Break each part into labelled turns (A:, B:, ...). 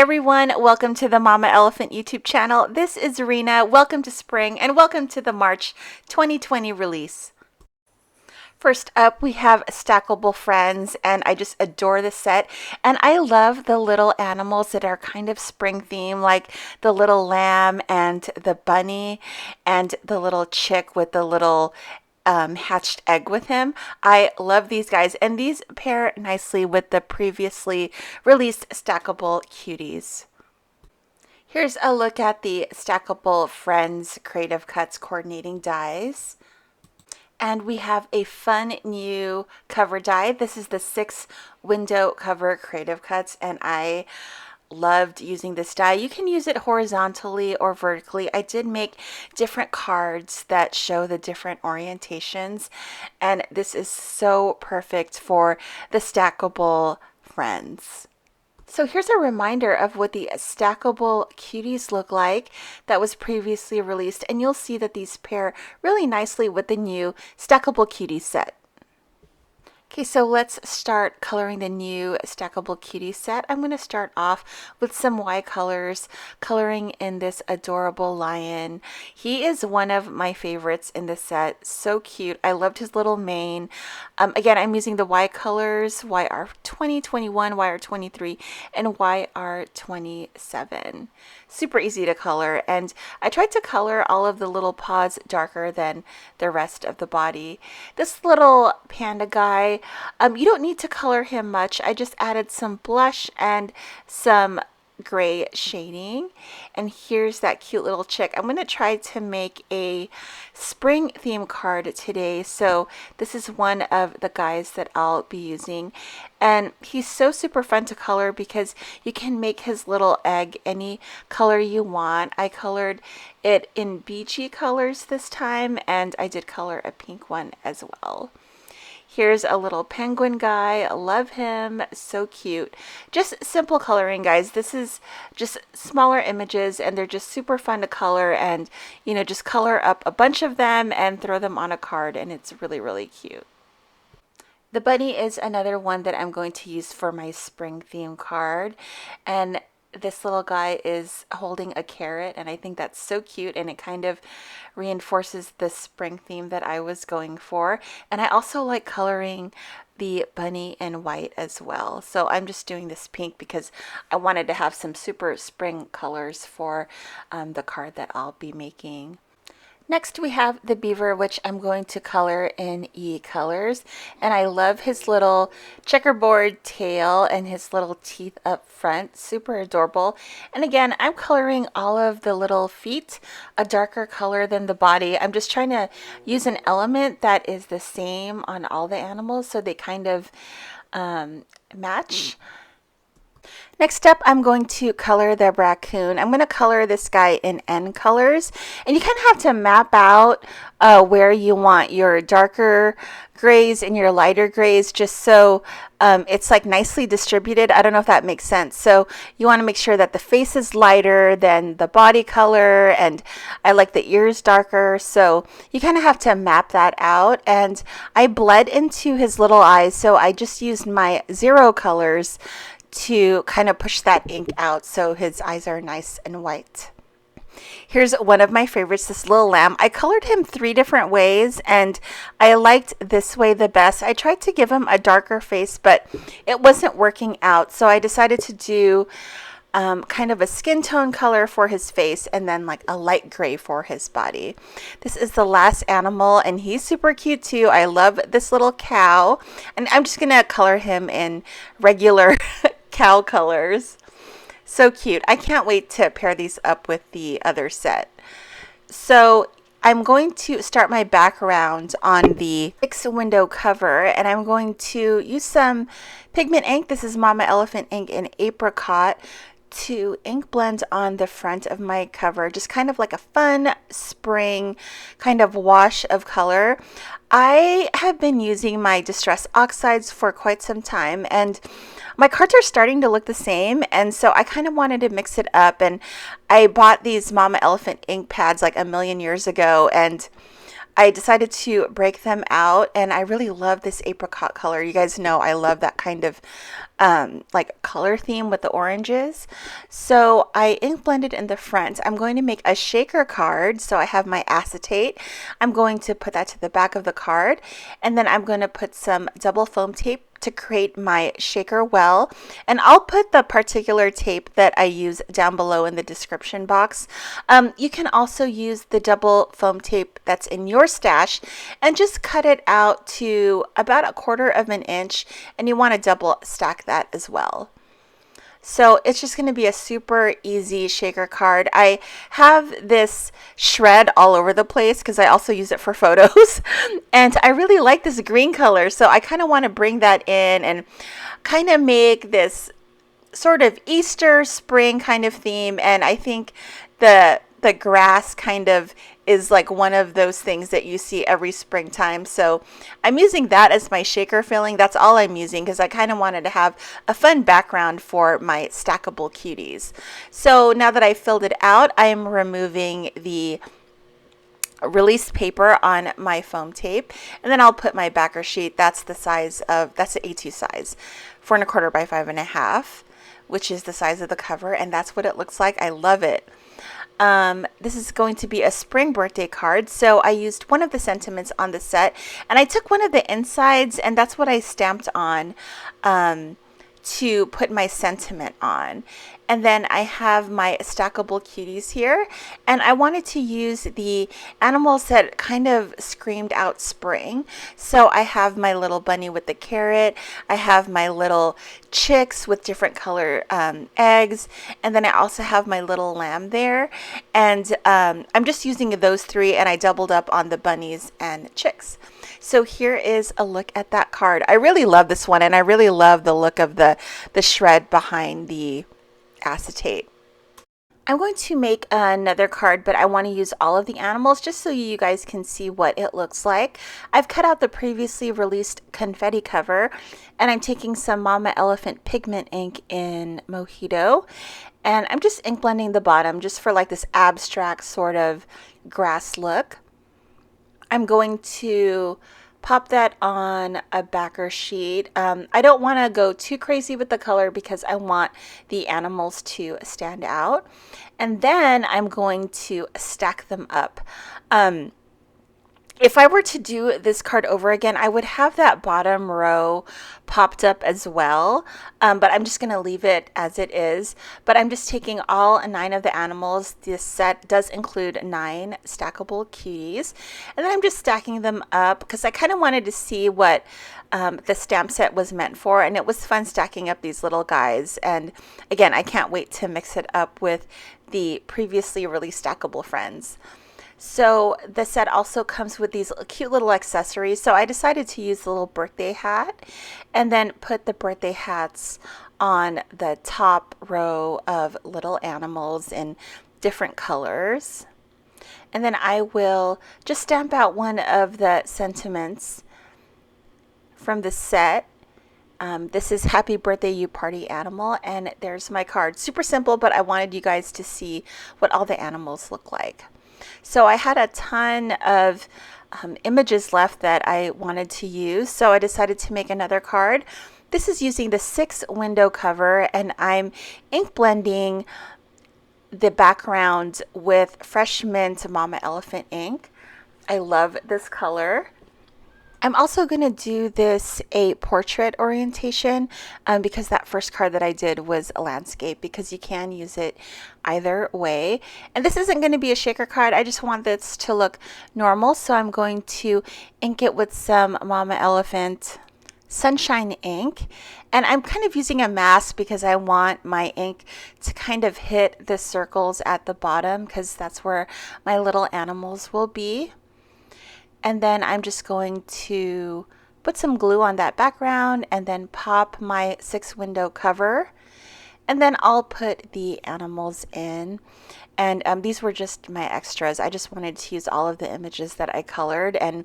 A: everyone, welcome to the Mama Elephant YouTube channel. This is Rena. Welcome to spring and welcome to the March 2020 release. First up, we have Stackable Friends, and I just adore this set. And I love the little animals that are kind of spring themed, like the little lamb and the bunny and the little chick with the little hatched egg with him. I love these guys, and these pair nicely with the previously released Stackable Cuties. Here's a look at the Stackable Friends Creative Cuts coordinating dies. And we have a fun new cover die. This is the 6 window cover Creative Cuts, and I loved using this die. You can use it horizontally or vertically. I did make different cards that show the different orientations, and this is so perfect for the Stackable Friends. So here's a reminder of what the Stackable Cuties look like that was previously released, and you'll see that these pair really nicely with the new Stackable Cuties set. Okay, so let's start coloring the new Stackable Cutie set. I'm going to start off with some watercolors, coloring in this adorable lion. He is one of my favorites in the set. So cute. I loved his little mane. Again, I'm using the watercolors YR20, 21, YR23, and YR27. Super easy to color, and I tried to color all of the little paws darker than the rest of the body. This little panda guy, you don't need to color him much. I just added some blush and some gray shading, and here's that cute little chick. I'm going to try to make a spring theme card today, so this is one of the guys that I'll be using, and he's so super fun to color because you can make his little egg any color you want. I colored it in beachy colors this time, and I did color a pink one as well. Here's a little penguin guy. I love him. So cute. Just simple coloring, guys. This is just smaller images, and they're just super fun to color, and just color up a bunch of them and throw them on a card, and it's really, really cute. The bunny is another one that I'm going to use for my spring theme card, and this little guy is holding a carrot, and I think that's so cute, and it kind of reinforces the spring theme that I was going for. And I also like coloring the bunny in white as well, so I'm just doing this pink because I wanted to have some super spring colors for the card that I'll be making. Next we have the Beaver, which I'm going to color in E colors, and I love his little checkerboard tail and his little teeth up front. Super adorable. And again, I'm coloring all of the little feet a darker color than the body. I'm just trying to use an element that is the same on all the animals so they kind of match. Next up, I'm going to color the raccoon. I'm going to color this guy in N colors, and you kind of have to map out where you want your darker grays and your lighter grays, just so it's like nicely distributed. I don't know if that makes sense. So you want to make sure that the face is lighter than the body color, and I like the ears darker, so you kind of have to map that out. And I bled into his little eyes, so I just used my 0 colors to kind of push that ink out so his eyes are nice and white. Here's one of my favorites, this little lamb. I colored him 3 different ways, and I liked this way the best. I tried to give him a darker face, but it wasn't working out, so I decided to do kind of a skin tone color for his face and then like a light gray for his body. This is the last animal, and he's super cute too. I love this little cow, and I'm just gonna color him in regular cow colors. So cute. I can't wait to pair these up with the other set. So I'm going to start my background on the 6 window cover, and I'm going to use some pigment ink. This is Mama Elephant ink in Apricot to ink blend on the front of my cover, just kind of like a fun spring kind of wash of color. I have been using my Distress Oxides for quite some time, and my cards are starting to look the same, and so I kind of wanted to mix it up, and I bought these Mama Elephant ink pads like a million years ago, and I decided to break them out, and I really love this apricot color. You guys know I love that kind of like color theme with the oranges. So I ink blended in the front. I'm going to make a shaker card. So I have my acetate. I'm going to put that to the back of the card, and then I'm going to put some double foam tape to create my shaker well, and I'll put the particular tape that I use down below in the description box. You can also use the double foam tape that's in your stash and just cut it out to about 1/4 of an inch, and you want to double stack that as well. So it's just going to be a super easy shaker card. I have this shred all over the place because I also use it for photos. And I really like this green color. So I kind of want to bring that in and kind of make this sort of Easter spring kind of theme. And I think the grass kind of is like one of those things that you see every springtime. So I'm using that as my shaker filling. That's all I'm using because I kind of wanted to have a fun background for my stackable cuties. So now that I filled it out, I am removing the released paper on my foam tape, and then I'll put my backer sheet. That's the A2 size, 4 1/4 by 5 1/2, which is the size of the cover, and that's what it looks like. I love it. This is going to be a spring birthday card, so I used one of the sentiments on the set, and I took one of the insides, and that's what I stamped on to put my sentiment on. And then I have my stackable cuties here, and I wanted to use the animals that kind of screamed out spring. So I have my little bunny with the carrot, I have my little chicks with different color eggs, and then I also have my little lamb there. And I'm just using those 3, and I doubled up on the bunnies and chicks. So here is a look at that card. I really love this one, and I really love the look of the shred behind the acetate. I'm going to make another card, but I want to use all of the animals just so you guys can see what it looks like. I've cut out the previously released confetti cover, and I'm taking some Mama Elephant pigment ink in Mojito, and I'm just ink blending the bottom just for like this abstract sort of grass look. I'm going to pop that on a backer sheet. I don't want to go too crazy with the color because I want the animals to stand out. And then I'm going to stack them up. If I were to do this card over again, I would have that bottom row popped up as well, but I'm just going to leave it as it is. But I'm just taking all 9 of the animals. This set does include 9 stackable cuties, and then I'm just stacking them up because I kind of wanted to see what the stamp set was meant for, and it was fun stacking up these little guys. And again, I can't wait to mix it up with the previously released Stackable Friends. So the set also comes with these cute little accessories. So I decided to use the little birthday hat and then put the birthday hats on the top row of little animals in different colors. And then I will just stamp out one of the sentiments from the set. This is Happy Birthday You Party Animal, and there's my card. Super simple, but I wanted you guys to see what all the animals look like. So I had a ton of images left that I wanted to use, so I decided to make another card. This is using the 6 window cover, and I'm ink blending the background with Fresh Mint Mama Elephant ink. I love this color. I'm also going to do this a portrait orientation because that first card that I did was a landscape, because you can use it either way. And this isn't going to be a shaker card. I just want this to look normal. So I'm going to ink it with some Mama Elephant Sunshine ink. And I'm kind of using a mask because I want my ink to kind of hit the circles at the bottom, because that's where my little animals will be. And then I'm just going to put some glue on that background and then pop my 6 window cover. And then I'll put the animals in. And these were just my extras. I just wanted to use all of the images that I colored. And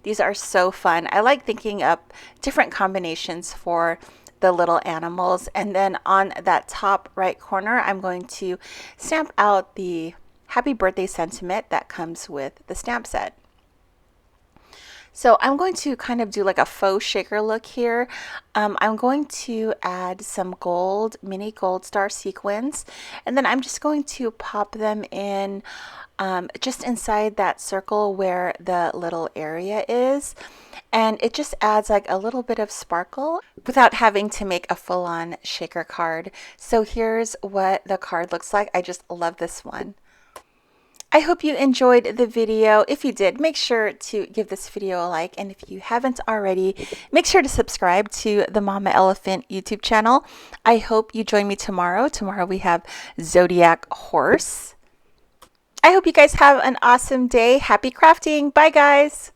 A: these are so fun. I like thinking up different combinations for the little animals. And then on that top right corner, I'm going to stamp out the Happy Birthday sentiment that comes with the stamp set. So I'm going to kind of do like a faux shaker look here. I'm going to add some gold, mini gold star sequins, and then I'm just going to pop them in just inside that circle where the little area is. And it just adds like a little bit of sparkle without having to make a full-on shaker card. So here's what the card looks like. I just love this one. I hope you enjoyed the video. If you did, make sure to give this video a like. And if you haven't already, make sure to subscribe to the Mama Elephant YouTube channel. I hope you join me tomorrow. Tomorrow we have Zodiac Horse. I hope you guys have an awesome day. Happy crafting. Bye, guys.